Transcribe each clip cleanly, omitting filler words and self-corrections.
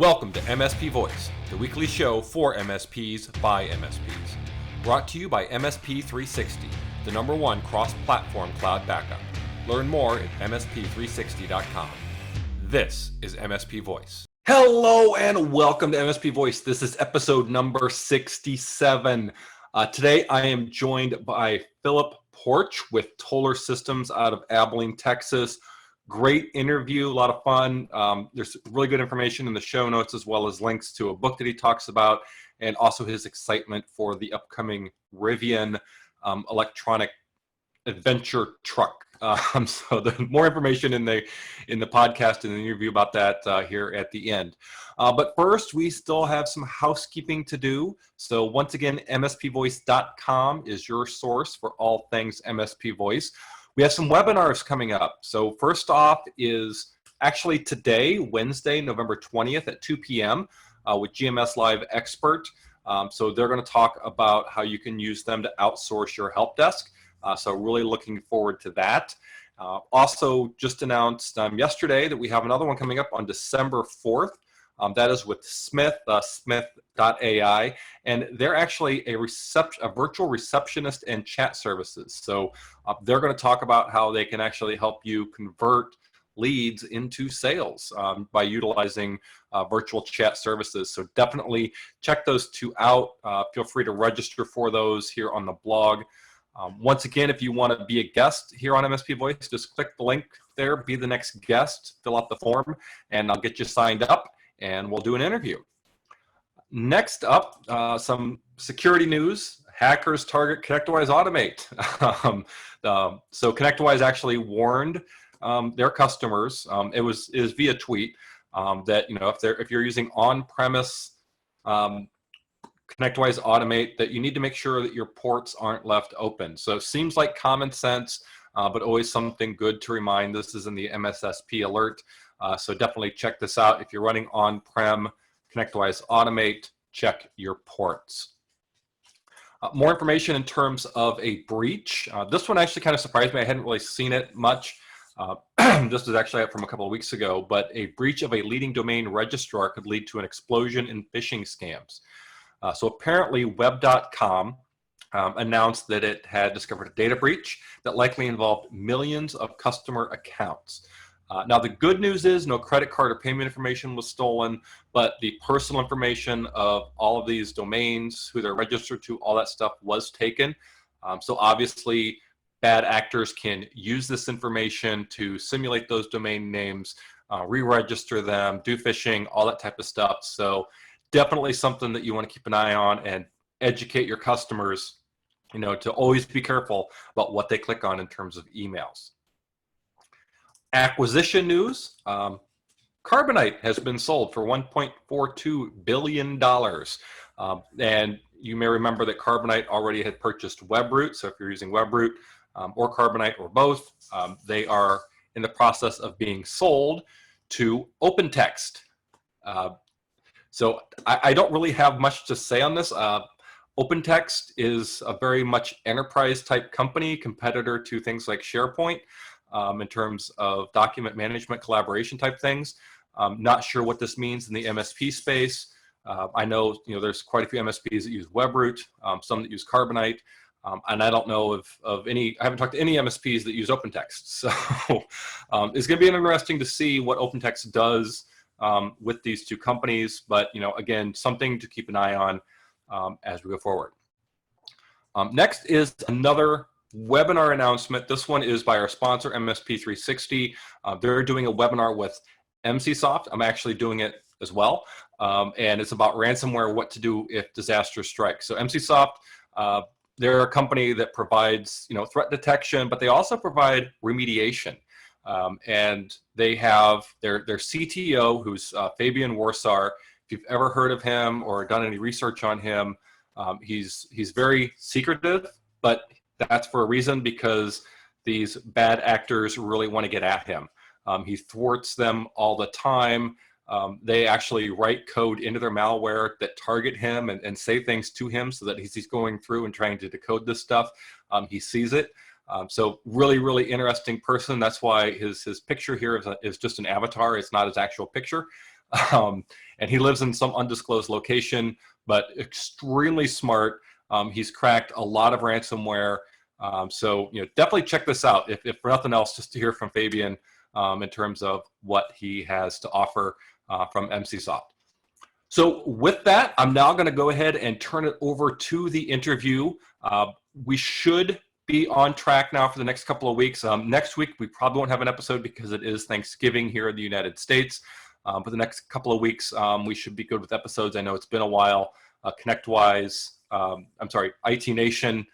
Welcome to MSP Voice, the weekly show for MSPs by MSPs. Brought to you by MSP 360, the #1 cross-platform cloud backup. Learn more at msp360.com. This is MSP Voice. Hello and welcome to MSP Voice. This is episode number 67. Today I am joined by Phillip Poarch with Tolar Systems out of Abilene, Texas. Great interview, a lot of fun. There's really good information in the show notes, as well as links to a book that he talks about, and also his excitement for the upcoming Rivian electronic adventure truck. So there's more information in the podcast and the interview about that here at the end. But first, we still have some housekeeping to do. So once again, mspvoice.com is your source for all things MSP Voice. We have some webinars coming up. So first off is actually today, Wednesday, November 20th at 2 p.m. With GMS Live Expert. So they're going to talk about how you can use them to outsource your help desk. So really looking forward to that. Also just announced yesterday that we have another one coming up on December 4th. That is with Smith, Smith.ai, and they're actually a virtual receptionist and chat services. So they're going to talk about how they can actually help you convert leads into sales by utilizing virtual chat services. So definitely check those two out. Feel free to register for those here on the blog. Once again, if you want to be a guest here on MSP Voice, just click the link there, be the next guest, fill out the form, and I'll get you signed up, and we'll do an interview. Next up, some security news. Hackers target ConnectWise Automate. So ConnectWise actually warned their customers. It was via tweet that if you're using on-premise ConnectWise Automate, that you need to make sure that your ports aren't left open. So it seems like common sense, but always something good to remind. This is in the MSSP alert. So definitely check this out. If you're running on-prem ConnectWise Automate, check your ports. More information in terms of a breach. This one actually kind of surprised me. I hadn't really seen it much. This was actually from a couple of weeks ago, but a breach of a leading domain registrar could lead to an explosion in phishing scams. So apparently web.com announced that it had discovered a data breach that likely involved millions of customer accounts. Now the good news is no credit card or payment information was stolen, but the personal information of all of these domains, who they're registered to, all that stuff was taken. So obviously bad actors can use this information to simulate those domain names, re-register them, do phishing, all that type of stuff. So definitely something that you want to keep an eye on and educate your customers, to always be careful about what they click on in terms of emails. Acquisition news. Carbonite has been sold for $1.42 billion. And you may remember that Carbonite already had purchased WebRoot. So if you're using WebRoot or Carbonite or both, they are in the process of being sold to OpenText. So I don't really have much to say on this. OpenText is a very much enterprise type company, competitor to things like SharePoint. In terms of document management collaboration type things. Not sure what this means in the MSP space. I know there's quite a few MSPs that use WebRoot, some that use Carbonite, and I don't know of any. I haven't talked to any MSPs that use OpenText. So it's going to be interesting to see what OpenText does with these two companies. But again, something to keep an eye on as we go forward. Next is another webinar announcement. This one is by our sponsor, MSP 360. They're doing a webinar with NCSoft. I'm actually doing it as well. And it's about ransomware, what to do if disaster strikes. So NCSoft, they're a company that provides threat detection, but they also provide remediation. And they have their CTO, who's Fabian Warsar. If you've ever heard of him or done any research on him, he's very secretive, but that's for a reason, because these bad actors really want to get at him. He thwarts them all the time. They actually write code into their malware that target him and say things to him so that he's going through and trying to decode this stuff. He sees it. So really, really interesting person. That's why his picture here is just an avatar. It's not his actual picture. and he lives in some undisclosed location, but extremely smart. He's cracked a lot of ransomware. So definitely check this out, if for nothing else, just to hear from Fabian in terms of what he has to offer from MCSoft. So with that, I'm now going to go ahead and turn it over to the interview. We should be on track now for the next couple of weeks. Next week, we probably won't have an episode because it is Thanksgiving here in the United States. For the next couple of weeks, we should be good with episodes. I know it's been a while. ConnectWise, IT Nation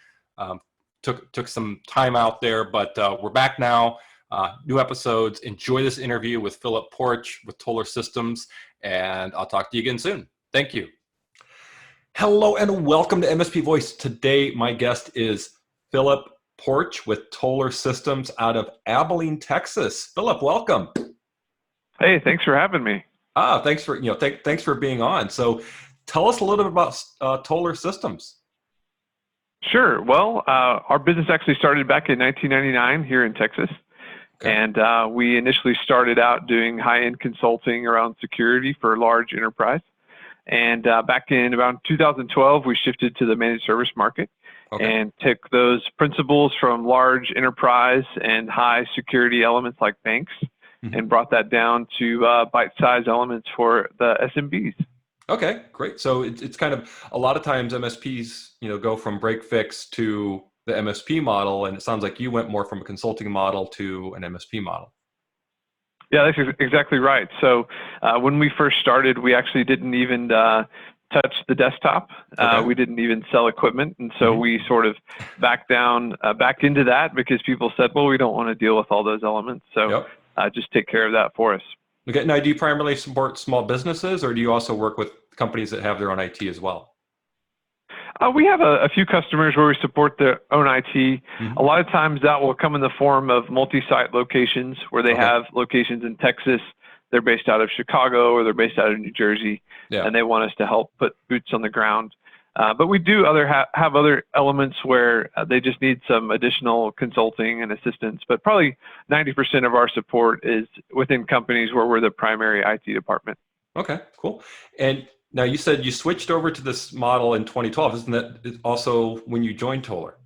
took some time out there, but we're back now. New episodes. Enjoy this interview with Phillip Poarch with Tolar Systems, and I'll talk to you again soon. Thank you. Hello and welcome to MSP Voice. Today, my guest is Phillip Poarch with Tolar Systems out of Abilene, Texas. Phillip, welcome. Hey, thanks for having me. Thanks for thanks for being on. So, tell us a little bit about Tolar Systems. Sure. Well, our business actually started back in 1999 here in Texas. Okay. And we initially started out doing high-end consulting around security for large enterprise. And back in around 2012, we shifted to the managed service market. Okay. And took those principles from large enterprise and high security elements like banks, mm-hmm. and brought that down to bite-sized elements for the SMBs. Okay, great. So it's kind of, a lot of times MSPs, go from break fix to the MSP model, and it sounds like you went more from a consulting model to an MSP model. Yeah, that's exactly right. So when we first started, we actually didn't even touch the desktop. Okay. We didn't even sell equipment. And so mm-hmm. we sort of backed into that because people said, well, we don't want to deal with all those elements. So yep. Just take care of that for us. Okay. Now, do you primarily support small businesses, or do you also work with companies that have their own IT as well? We have a few customers where we support their own IT. Mm-hmm. A lot of times that will come in the form of multi-site locations where they okay. have locations in Texas. They're based out of Chicago or they're based out of New Jersey, yeah. and they want us to help put boots on the ground. But we do have other elements where they just need some additional consulting and assistance. But probably 90% of our support is within companies where we're the primary IT department. Okay, cool. And now you said you switched over to this model in 2012. Isn't that also when you joined Tolar?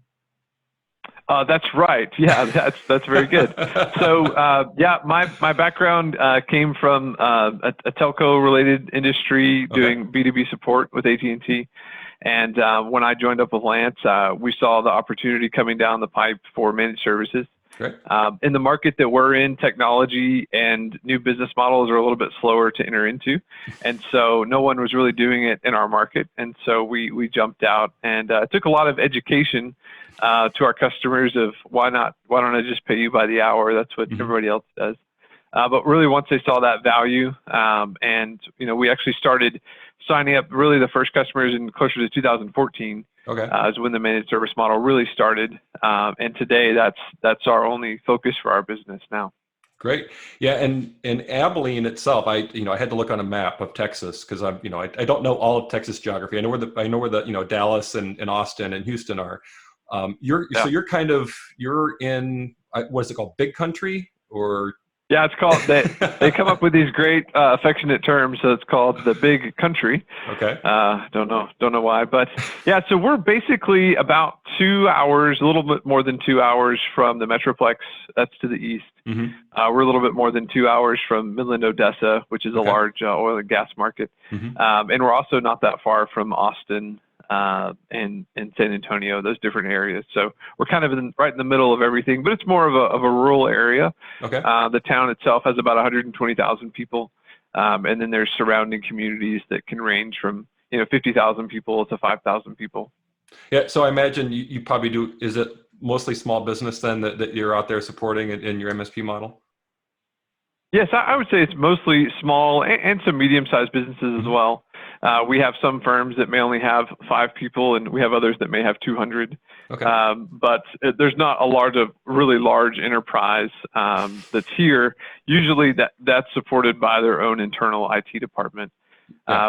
That's right. Yeah, that's very good. So my background came from a telco-related industry doing okay. B2B support with AT&T. And when I joined up with Lance, we saw the opportunity coming down the pipe for managed services. Great. In the market that we're in, technology and new business models are a little bit slower to enter into. And so no one was really doing it in our market. And so we jumped out and took a lot of education to our customers of why don't I just pay you by the hour? That's what mm-hmm. everybody else does. But really once they saw that value, and we actually started signing up really the first customers in closer to 2014. Okay. Is when the managed service model really started, and today that's our only focus for our business now. Great, yeah, and in Abilene itself, I had to look on a map of Texas because I don't know all of Texas geography. I know where the Dallas and Austin and Houston are. So you're in what is it called, Big Country or? Yeah, it's called, they come up with these great affectionate terms, so it's called the Big Country. Okay. Don't know why, but yeah, so we're basically about 2 hours, a little bit more than 2 hours from the Metroplex, that's to the east. Mm-hmm. We're a little bit more than 2 hours from Midland, Odessa, which is a large oil and gas market. Mm-hmm. And we're also not that far from Austin, and San Antonio, those different areas. So we're kind of right in the middle of everything, but it's more of a rural area. Okay. The town itself has about 120,000 people. And then there's surrounding communities that can range from, 50,000 people to 5,000 people. Yeah. So I imagine you probably do, is it mostly small business then that you're out there supporting in your MSP model? Yes, I would say it's mostly small and some medium-sized businesses as well. We have some firms that may only have 5 people, and we have others that may have 200. Okay. But there's not a really large enterprise that's here. Usually that's supported by their own internal IT department,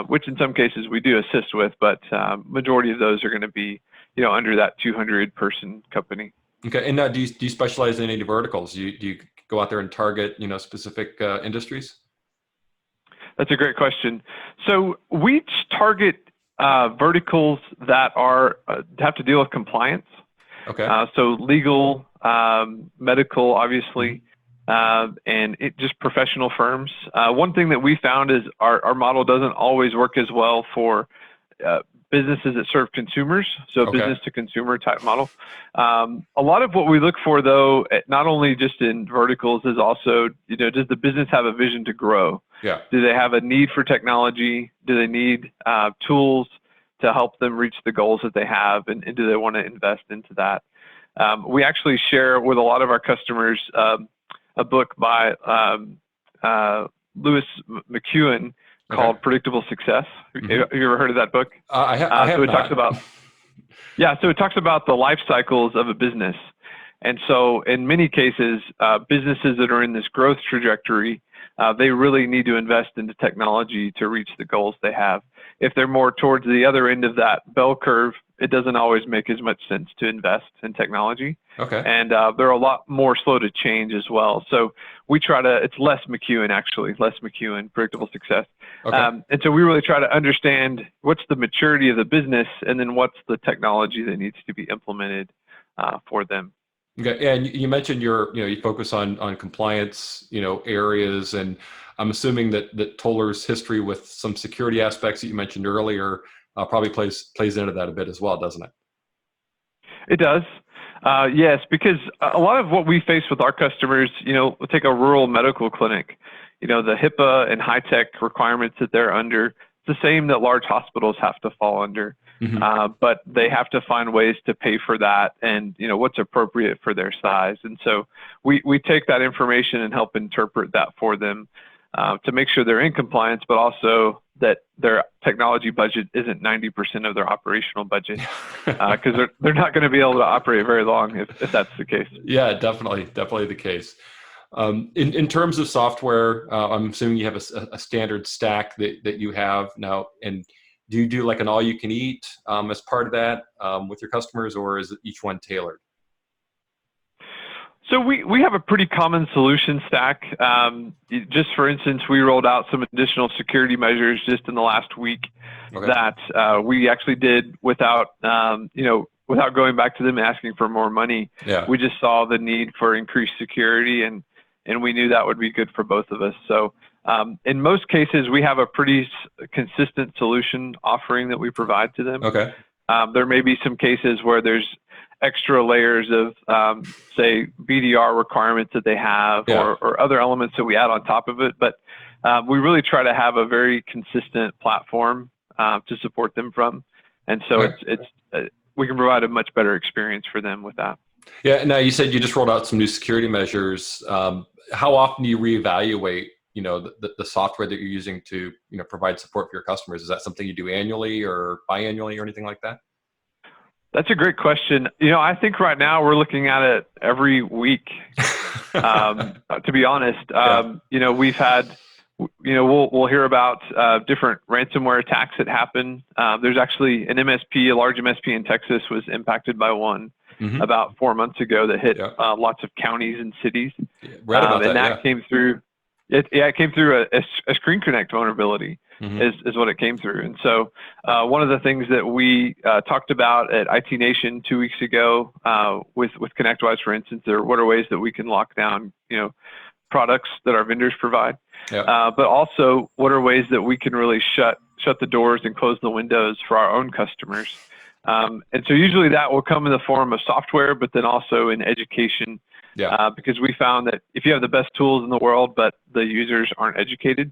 which in some cases we do assist with, but majority of those are going to be, under that 200-person company. Okay. And now, do you specialize in any verticals? Do you go out there and target, specific industries? That's a great question. So we target verticals that are have to deal with compliance. Okay. So legal, medical, obviously, and just professional firms. One thing that we found is our model doesn't always work as well for businesses that serve consumers, so Okay. business to consumer type model. A lot of what we look for, though, not only just in verticals, is also, does the business have a vision to grow? Yeah. Do they have a need for technology? Do they need tools to help them reach the goals that they have, and do they want to invest into that? We actually share with a lot of our customers a book by Les McKeown called Predictable Success. Have you ever heard of that book? I have so it not. talks about so it talks about the life cycles of a business. And so in many cases, businesses that are in this growth trajectory, they really need to invest into technology to reach the goals they have. If they're more towards the other end of that bell curve, it doesn't always make as much sense to invest in technology. Okay. And they're a lot more slow to change as well. So we try to, it's Les McKeown actually, Les McKeown, Predictable Success. Okay. And so we really try to understand what's the maturity of the business, and then what's the technology that needs to be implemented for them. Okay. Yeah, and you mentioned you focus on compliance, areas, and I'm assuming that Tolar's history with some security aspects that you mentioned earlier probably plays into that a bit as well, doesn't it? It does. Yes, because a lot of what we face with our customers, we'll take a rural medical clinic, the HIPAA and high-tech requirements that they're under, it's the same that large hospitals have to fall under. But they have to find ways to pay for that, and what's appropriate for their size. And so we take that information and help interpret that for them to make sure they're in compliance, but also that their technology budget isn't 90% of their operational budget, because they're not going to be able to operate very long if that's the case. Yeah, definitely the case. In terms of software, I'm assuming you have a standard stack that you have now, and do you do like an all-you-can-eat as part of that with your customers, or is each one tailored? So we have a pretty common solution stack. Just for instance, we rolled out some additional security measures just in the last week that we actually did without going back to them asking for more money. Yeah. We just saw the need for increased security, and we knew that would be good for both of us. So in most cases, we have a pretty consistent solution offering that we provide to them. Okay. There may be some cases where there's extra layers of, say, BDR requirements that they have, or other elements that we add on top of it. But we really try to have a very consistent platform to support them from. And so we can provide a much better experience for them with that. Yeah. Now, you said you just rolled out some new security measures. How often do you reevaluate, the software that you're using to, provide support for your customers? Is that something you do annually or biannually or anything like that? That's a great question. I think right now we're looking at it every week. To be honest, we've had, we'll hear about different ransomware attacks that happen. There's actually an MSP, a large MSP in Texas, was impacted by one about 4 months ago that hit lots of counties and cities. Read about and that came through. It came through a Screen Connect vulnerability. Is what it came through. And so one of the things that we talked about at IT Nation 2 weeks ago with ConnectWise, for instance, what are ways that we can lock down products that our vendors provide, but also what are ways that we can really shut the doors and close the windows for our own customers. And so usually that will come in the form of software, but then also in education, because we found that if you have the best tools in the world, but the users aren't educated,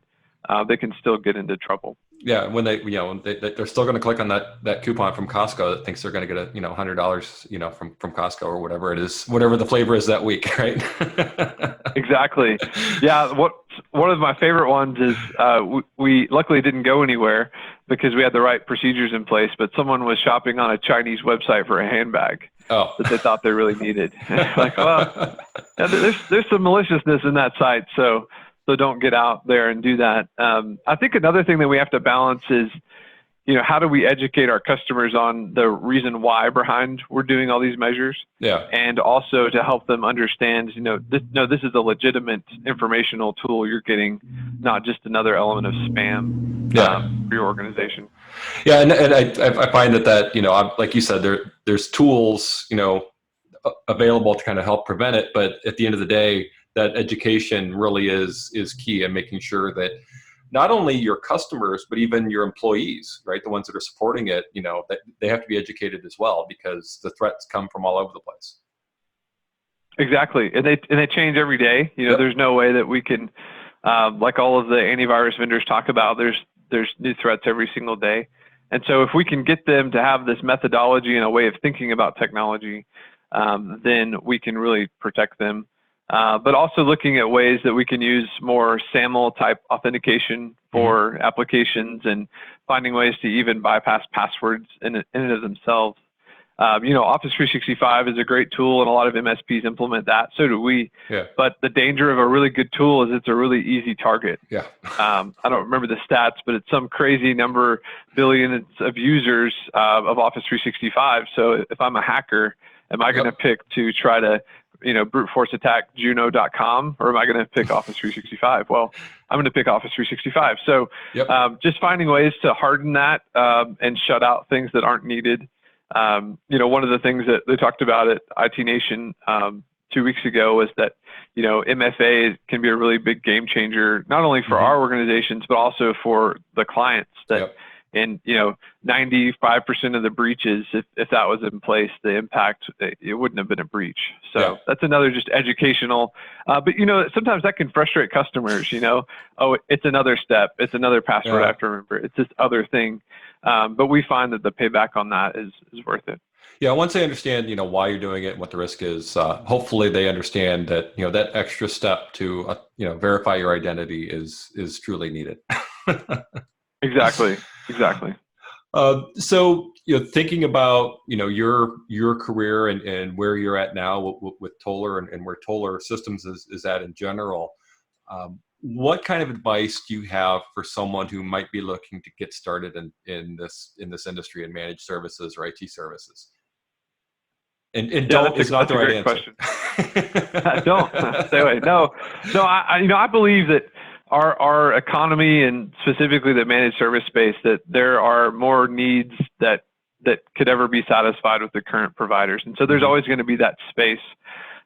they can still get into trouble. Yeah, when they're still going to click on that coupon from Costco that thinks they're going to get $100, from Costco or whatever it is, whatever the flavor is that week, right? Exactly. Yeah. One of my favorite ones is we luckily didn't go anywhere because we had the right procedures in place, but someone was shopping on a Chinese website for a handbag that they thought they really needed. Like, well, there's some maliciousness in that site, so don't get out there and do that. I think another thing that we have to balance is, how do we educate our customers on the reason why behind we're doing all these measures? Yeah. And also to help them understand, this is a legitimate informational tool you're getting, not just another element of spam for your organization. Yeah, and I find that like you said, there's tools available to kind of help prevent it, but at the end of the day, that education really is key in making sure that not only your customers, but even your employees, right, the ones that are supporting it, that they have to be educated as well, because the threats come from all over the place. Exactly, and they change every day. There's no way that we can, like all of the antivirus vendors talk about, there's new threats every single day. And so if we can get them to have this methodology and a way of thinking about technology, then we can really protect them. But also looking at ways that we can use more SAML type authentication for applications, and finding ways to even bypass passwords in and of themselves. Office 365 is a great tool, and a lot of MSPs implement that. So do we. Yeah. But the danger of a really good tool is it's a really easy target. Yeah. I don't remember the stats, but it's some crazy number, billions of users of Office 365. So if I'm a hacker, am I going to pick to try to brute force attack Juno.com, or am I going to pick Office 365? Well, I'm going to pick Office 365. So just finding ways to harden that and shut out things that aren't needed. One of the things that they talked about at IT Nation 2 weeks ago was that, MFA can be a really big game changer, not only for our organizations, but also for the clients. That and 95% of the breaches, if that was in place, the impact, it wouldn't have been a breach. So that's another just educational. But sometimes that can frustrate customers. Oh, it's another step, it's another password I have to remember, it's this other thing. But we find that the payback on that is worth it. Yeah, once they understand, why you're doing it and what the risk is, hopefully they understand that, that extra step to, verify your identity is truly needed. Exactly. So, thinking about, your career and where you're at now with Tolar and where Tolar Systems is at in general, what kind of advice do you have for someone who might be looking to get started in this industry and managed services or IT services? And don't is not the right answer. Question. Don't stay away. No. I believe that our economy, and specifically the managed service space, that there are more needs that could ever be satisfied with the current providers, and so there's always going to be that space.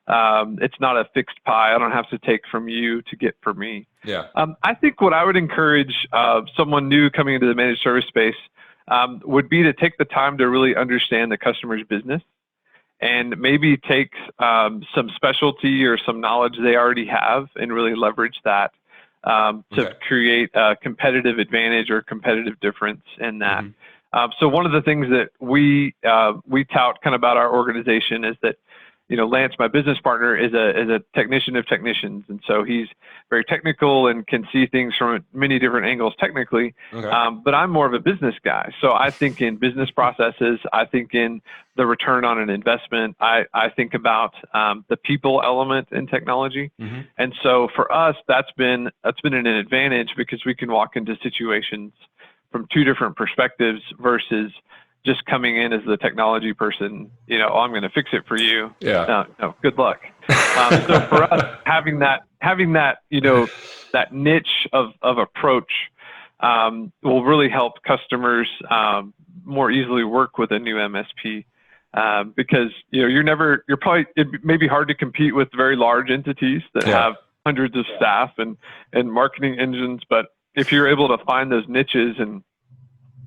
It's not a fixed pie. I don't have to take from you to get from me. Yeah. I think what I would encourage someone new coming into the managed service space would be to take the time to really understand the customer's business, and maybe take some specialty or some knowledge they already have and really leverage that to create a competitive advantage or competitive difference in that. So one of the things that we tout kind of about our organization is that, Lance, my business partner, is a technician of technicians, and so he's very technical and can see things from many different angles technically. But I'm more of a business guy, so I think in business processes. I think in the return on an investment. I think about the people element in technology, and so for us, that's been an advantage, because we can walk into situations from two different perspectives versus just coming in as the technology person, I'm going to fix it for you. Yeah. No, good luck. So for us, having that, that niche of approach will really help customers more easily work with a new MSP, because it may be hard to compete with very large entities that have hundreds of staff and marketing engines, but if you're able to find those niches and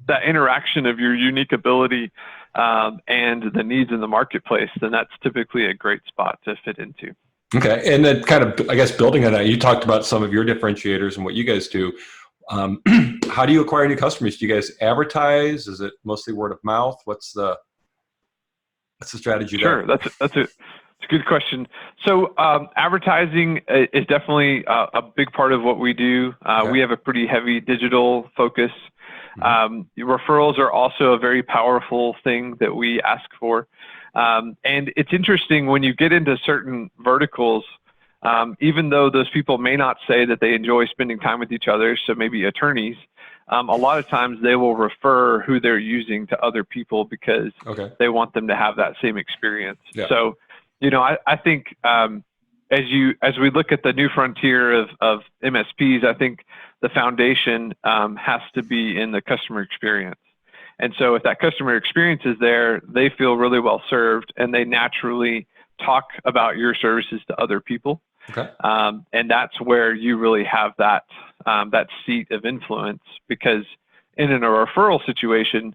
that interaction of your unique ability and the needs in the marketplace, then that's typically a great spot to fit into. Okay, and then kind of, I guess, building on that, you talked about some of your differentiators and what you guys do. How do you acquire new customers? Do you guys advertise? Is it mostly word of mouth? What's the strategy there? Sure, that's a good question. So advertising is definitely a big part of what we do. We have a pretty heavy digital focus. Referrals are also a very powerful thing that we ask for. And it's interesting when you get into certain verticals, even though those people may not say that they enjoy spending time with each other, so maybe attorneys, a lot of times they will refer who they're using to other people because they want them to have that same experience. Yeah. So, I think as we look at the new frontier of MSPs, I think the foundation has to be in the customer experience. And so if that customer experience is there, they feel really well served, and they naturally talk about your services to other people. Okay. And that's where you really have that seat of influence, because in a referral situation,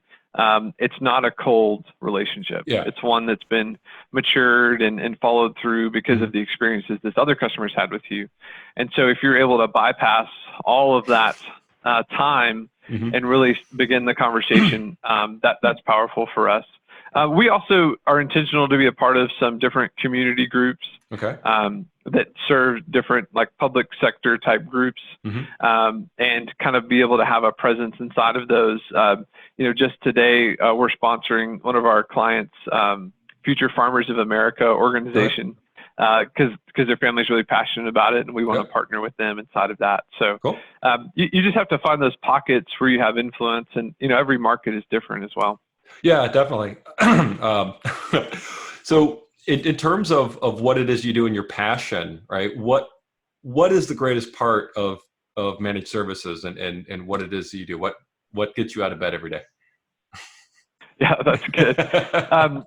it's not a cold relationship. Yeah. It's one that's been matured and followed through because of the experiences this other customers had with you. And so if you're able to bypass all of that time and really begin the conversation, that's powerful for us. We also are intentional to be a part of some different community groups that serve different, like, public sector type groups, and kind of be able to have a presence inside of those. Just today, we're sponsoring one of our clients, Future Farmers of America organization, because their family's really passionate about it, and we want to partner with them inside of that. So you just have to find those pockets where you have influence, and every market is different as well. Yeah, definitely. So in terms of what it is you do and your passion, right? What is the greatest part of managed services and what it is that you do? What gets you out of bed every day? Yeah, that's good.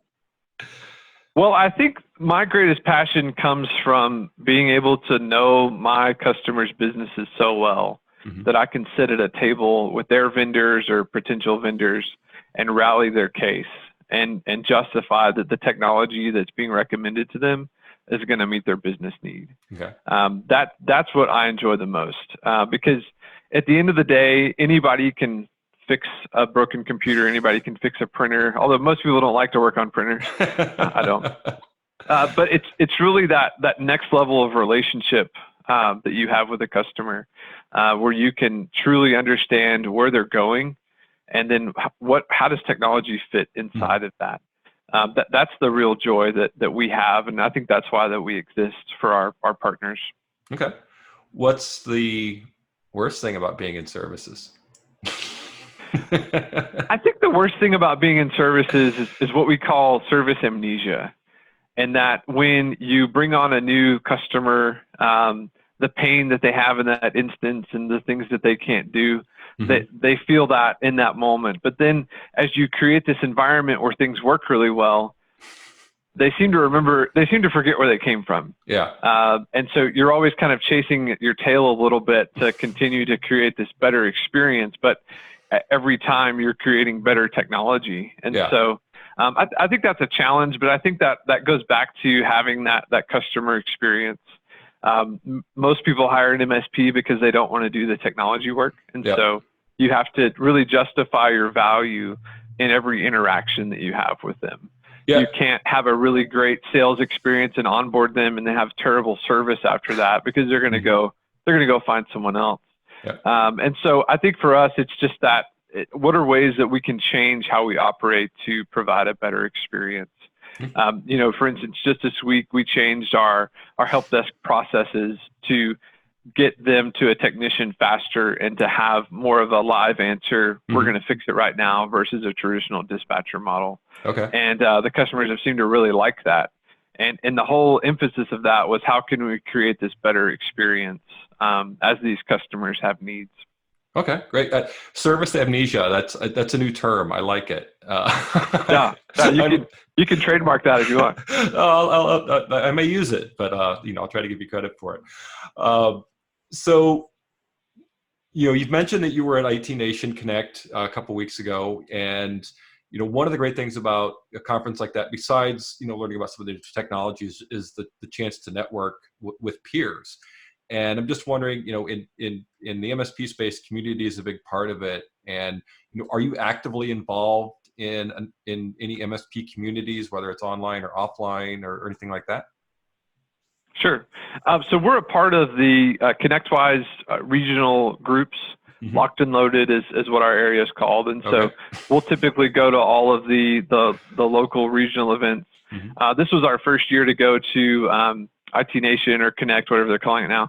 Well, I think my greatest passion comes from being able to know my customers' businesses so well that I can sit at a table with their vendors or potential vendors and rally their case and justify that the technology that's being recommended to them is going to meet their business need. Okay. That's what I enjoy the most, because at the end of the day, anybody can fix a broken computer, anybody can fix a printer, although most people don't like to work on printers. I don't. But it's really that next level of relationship that you have with a customer, where you can truly understand where they're going, and then how does technology fit inside of that. That's the real joy that we have, and I think that's why that we exist for our partners. Okay. What's the worst thing about being in services? I think the worst thing about being in services is what we call service amnesia. And that when you bring on a new customer, the pain that they have in that instance and the things that they can't do, they feel that in that moment. But then as you create this environment where things work really well, they seem to forget where they came from. Yeah. And so you're always kind of chasing your tail a little bit to continue to create this better experience. But every time you're creating better technology. And so I think that's a challenge, but I think that goes back to having that customer experience. Most people hire an MSP because they don't want to do the technology work. And so you have to really justify your value in every interaction that you have with them. Yeah. You can't have a really great sales experience and onboard them and then have terrible service after that, because they're going to go find someone else. Yeah. And so I think for us, it's just that, what are ways that we can change how we operate to provide a better experience? For instance, just this week, we changed our help desk processes to get them to a technician faster and to have more of a live answer. We're going to fix it right now versus a traditional dispatcher model. Okay. And the customers have seemed to really like that. And the whole emphasis of that was, how can we create this better experience as these customers have needs? Okay, great. Service amnesia, that's a new term. I like it. You can trademark that if you want. I may use it, but I'll try to give you credit for it. So, you've mentioned that you were at IT Nation Connect a couple weeks ago, and one of the great things about a conference like that, besides learning about some of the technologies, is the chance to network with peers. And I'm just wondering, in the MSP space, community is a big part of it. And are you actively involved in any MSP communities, whether it's online or offline or anything like that? Sure. So we're a part of the ConnectWise regional groups. Locked and Loaded is what our area is called. And so we'll typically go to all of the local regional events. This was our first year to go to IT Nation or Connect, whatever they're calling it now.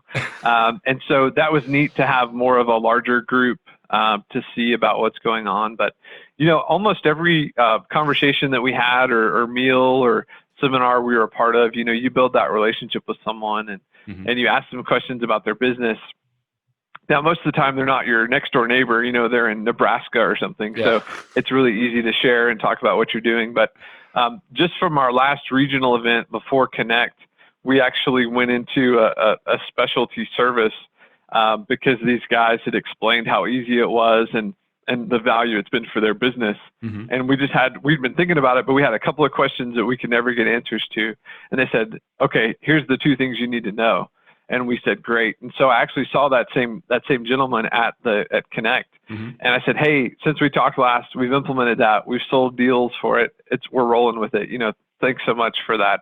And so that was neat to have more of a larger group to see about what's going on. But, almost every conversation that we had or meal or seminar we were a part of, you build that relationship with someone and you ask them questions about their business. Now, most of the time, they're not your next door neighbor, they're in Nebraska or something. Yeah. So it's really easy to share and talk about what you're doing. But just from our last regional event before Connect, we actually went into a specialty service because these guys had explained how easy it was and the value it's been for their business. And we'd been thinking about it, but we had a couple of questions that we could never get answers to. And they said, okay, here's the 2 things you need to know. And we said, great. And so I actually saw that same gentleman at Connect. And I said, hey, since we talked last, we've implemented that. We've sold deals for it. We're rolling with it. Thanks so much for that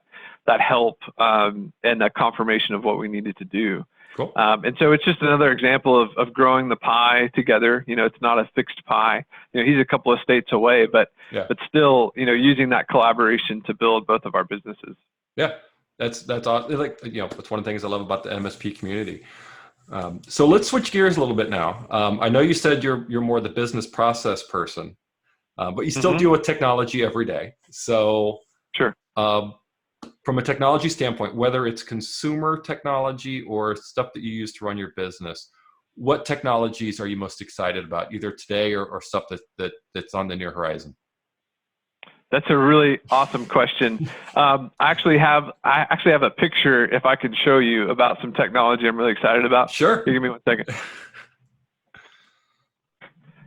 help and that confirmation of what we needed to do. Cool. And so it's just another example of growing the pie together. It's not a fixed pie. He's a couple of states away, but still, using that collaboration to build both of our businesses. Yeah. That's awesome. That's one of the things I love about the MSP community. So let's switch gears a little bit now. I know you said you're more the business process person, but you still deal with technology every day. So sure. From a technology standpoint, whether it's consumer technology or stuff that you use to run your business, what technologies are you most excited about, either today or stuff that's on the near horizon? That's a really awesome question. I actually have a picture, if I could show you, about some technology I'm really excited about. Sure. Give me 1 second.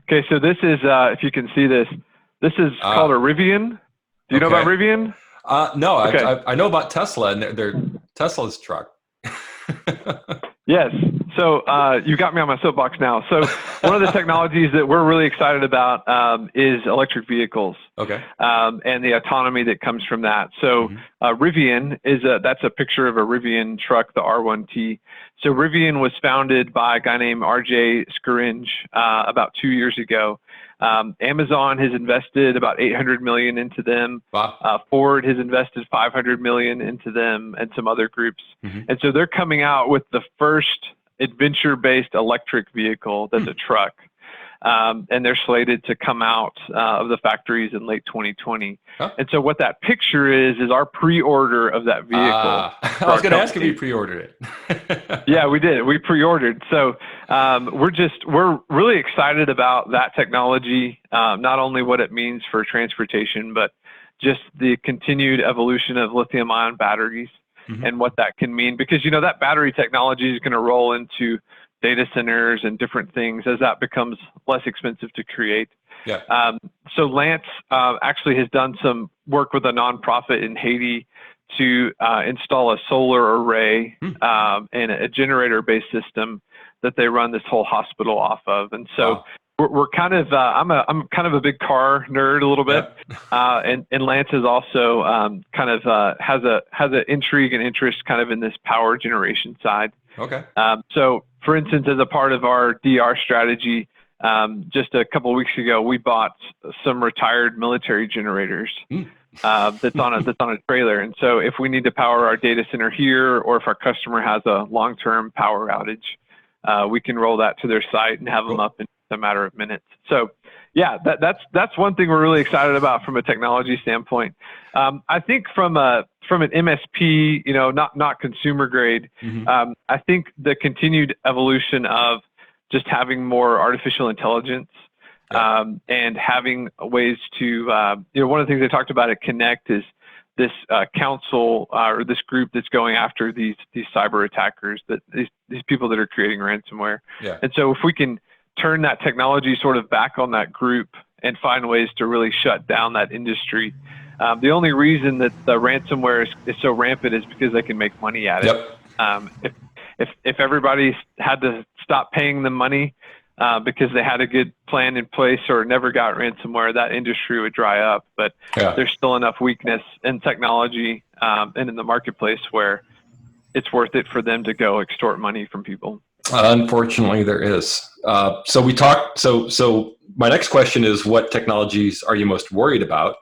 Okay, so this is, if you can see this is called a Rivian. Do you know about Rivian? No, okay. I know about Tesla and their Tesla's truck. Yes. So you got me on my soapbox now. So one of the technologies that we're really excited about is electric vehicles. Okay. And the autonomy that comes from that. So Rivian that's a picture of a Rivian truck, the R1T. So Rivian was founded by a guy named RJ Scaringe about 2 years ago. Amazon has invested about $800 million into them. Wow. Ford has invested $500 million into them and some other groups. And so they're coming out with the first adventure-based electric vehicle that's a truck. And they're slated to come out of the factories in late 2020. Huh? And so what that picture is our pre-order of that vehicle. I was going to ask if you pre-ordered it. Yeah, we did. We pre-ordered. So we're really excited about that technology, not only what it means for transportation, but just the continued evolution of lithium-ion batteries and what that can mean. Because, that battery technology is going to roll into data centers and different things as that becomes less expensive to create. Yeah. So Lance actually has done some work with a nonprofit in Haiti to install a solar array and a generator-based system that they run this whole hospital off of. And so we're kind of I'm kind of a big car nerd a little bit, and Lance is also kind of has an intrigue and interest kind of in this power generation side. Okay. So, for instance, as a part of our DR strategy, just a couple of weeks ago, we bought some retired military generators that's on a trailer. And so, if we need to power our data center here, or if our customer has a long-term power outage, we can roll that to their site and have them up in a matter of minutes. So, yeah, that's one thing we're really excited about from a technology standpoint. I think from an MSP, not consumer grade, I think the continued evolution of just having more artificial intelligence and having ways to, one of the things they talked about at Connect is this council or this group that's going after these cyber attackers, that these people that are creating ransomware. Yeah. And so if we can turn that technology sort of back on that group and find ways to really shut down that industry. The only reason that the ransomware is so rampant is because they can make money at it. Yep. If everybody had to stop paying them money because they had a good plan in place or never got ransomware, that industry would dry up. But there's still enough weakness in technology and in the marketplace where it's worth it for them to go extort money from people. Unfortunately, there is. So we talked. So my next question is, what technologies are you most worried about?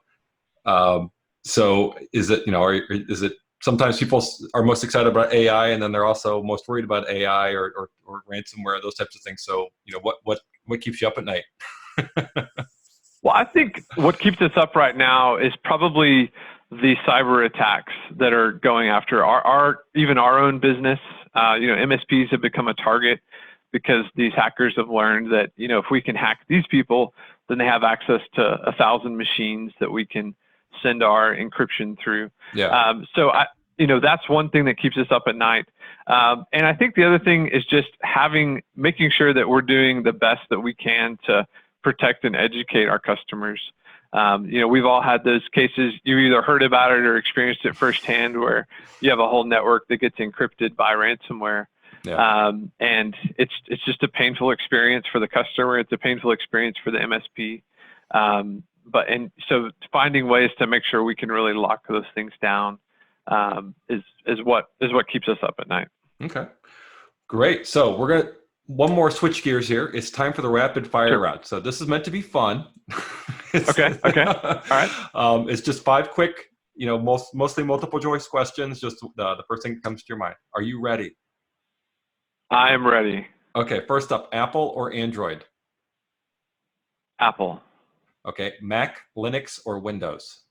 So is it is it sometimes people are most excited about AI, and then they're also most worried about AI or ransomware, those types of things. So, what keeps you up at night? Well, I think what keeps us up right now is probably the cyber attacks that are going after even our own business. MSPs have become a target because these hackers have learned that, if we can hack these people, then they have access to 1,000 machines that we can send our encryption through. Yeah. That's one thing that keeps us up at night. And I think the other thing is just making sure that we're doing the best that we can to protect and educate our customers. We've all had those cases. You either heard about it or experienced it firsthand, where you have a whole network that gets encrypted by ransomware. Yeah. And it's just a painful experience for the customer. It's a painful experience for the MSP. So finding ways to make sure we can really lock those things down is what keeps us up at night. Okay, great. So we're gonna one more switch gears here. It's time for the rapid fire round. So this is meant to be fun. Okay. All right. It's just 5 quick, mostly multiple choice questions. Just the first thing that comes to your mind. Are you ready? I am ready. Okay. First up, Apple or Android? Apple. Okay. Mac, Linux, or Windows?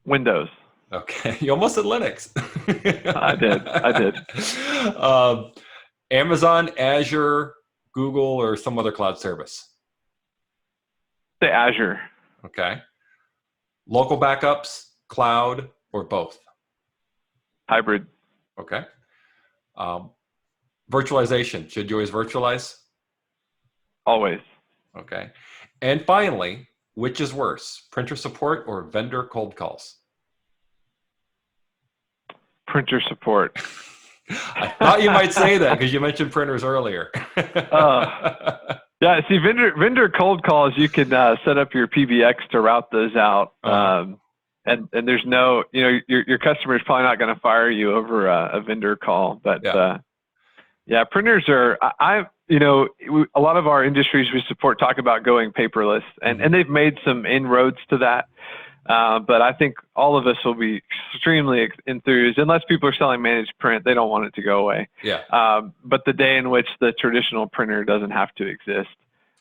Windows. Okay. You almost said Linux. I did. Amazon, Azure, Google, or some other cloud service? The Azure. Okay. Local backups, cloud, or both? Hybrid. Okay. Virtualization. Should you always virtualize? Always. Okay. And finally, which is worse, printer support or vendor cold calls? Printer support. I thought you might say that because you mentioned printers earlier. Yeah, see, vendor cold calls, you can set up your PBX to route those out. And there's no, your customer is probably not going to fire you over a vendor call. But printers are, a lot of our industries we support talk about going paperless, and they've made some inroads to that. But I think all of us will be extremely enthused. Unless people are selling managed print, they don't want it to go away. Yeah. But the day in which the traditional printer doesn't have to exist,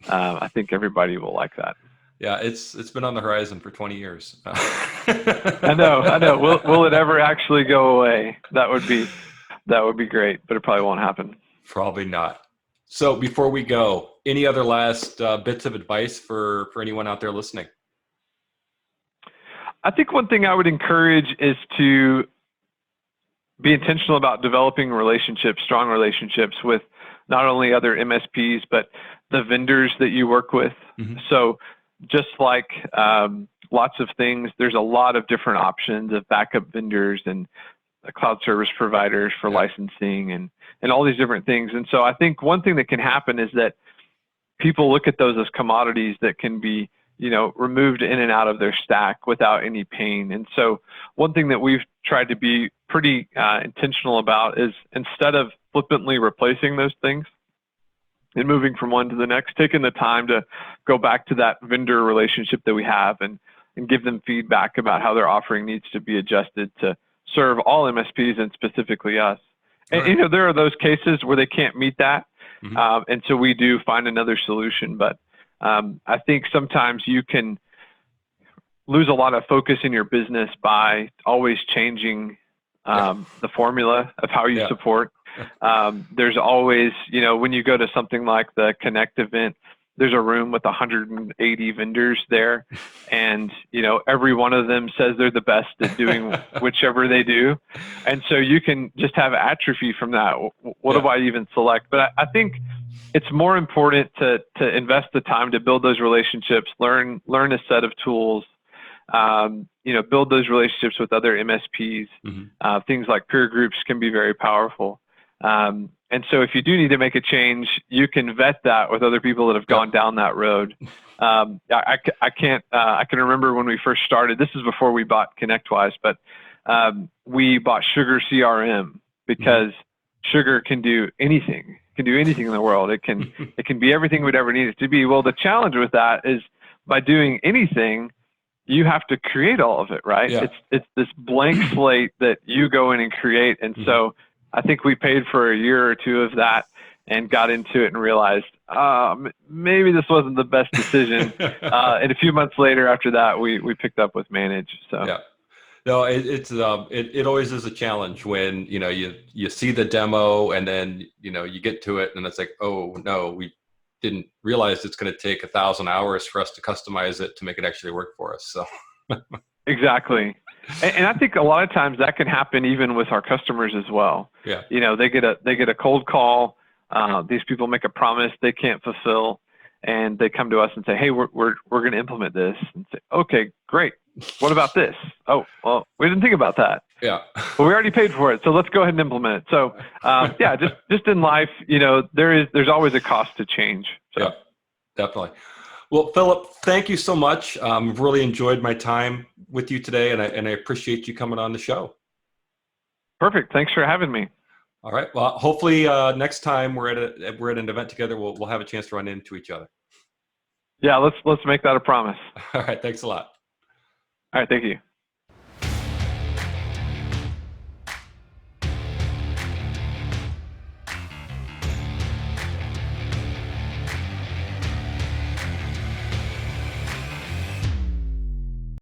I think everybody will like that. Yeah, it's been on the horizon for 20 years. I know. Will it ever actually go away? That would be great, but it probably won't happen. Probably not. So before we go, any other last bits of advice for anyone out there listening? I think one thing I would encourage is to be intentional about developing relationships, strong relationships with not only other MSPs, but the vendors that you work with. Mm-hmm. So just like lots of things, there's a lot of different options of backup vendors and cloud service providers for licensing and all these different things. And so I think one thing that can happen is that people look at those as commodities that can be removed in and out of their stack without any pain. And so one thing that we've tried to be pretty intentional about is, instead of flippantly replacing those things and moving from one to the next, taking the time to go back to that vendor relationship that we have and give them feedback about how their offering needs to be adjusted to serve all MSPs and specifically us. And, there are those cases where they can't meet that. Mm-hmm. And so we do find another solution. But I think sometimes you can lose a lot of focus in your business by always changing the formula of how you support. There's always, when you go to something like the Connect event, there's a room with 180 vendors there, and every one of them says they're the best at doing whichever they do, and so you can just have atrophy from that. What do I even select? But I think it's more important to invest the time to build those relationships, learn a set of tools, build those relationships with other MSPs. Mm-hmm. Things like peer groups can be very powerful. And so if you do need to make a change, you can vet that with other people that have gone down that road. I can remember when we first started, this is before we bought ConnectWise, but we bought Sugar CRM because Sugar can do anything. It can do anything in the world. It can be everything we'd ever need it to be. Well, the challenge with that is, by doing anything, you have to create all of it, right? Yeah. It's this blank slate that you go in and create. And so I think we paid for a year or two of that and got into it and realized, maybe this wasn't the best decision. And a few months later after that, we picked up with Manage. So Yeah. No, it always is a challenge when, you see the demo and then, you get to it and it's like, oh no, we didn't realize it's going to take 1,000 hours for us to customize it to make it actually work for us. So exactly. And I think a lot of times that can happen even with our customers as well. Yeah. They get a cold call. These people make a promise they can't fulfill, and they come to us and say, "Hey, we're going to implement this." And say, "Okay, great. What about this?" "Oh, well, we didn't think about that." Yeah. "Well, we already paid for it, so let's go ahead and implement it." So, yeah, just in life, there's always a cost to change. So. Yeah, definitely. Well, Phillip, thank you so much. I've really enjoyed my time with you today, and I appreciate you coming on the show. Perfect. Thanks for having me. All right. Well, hopefully next time we're at an event together, we'll have a chance to run into each other. Yeah, let's make that a promise. All right. Thanks a lot. All right. Thank you.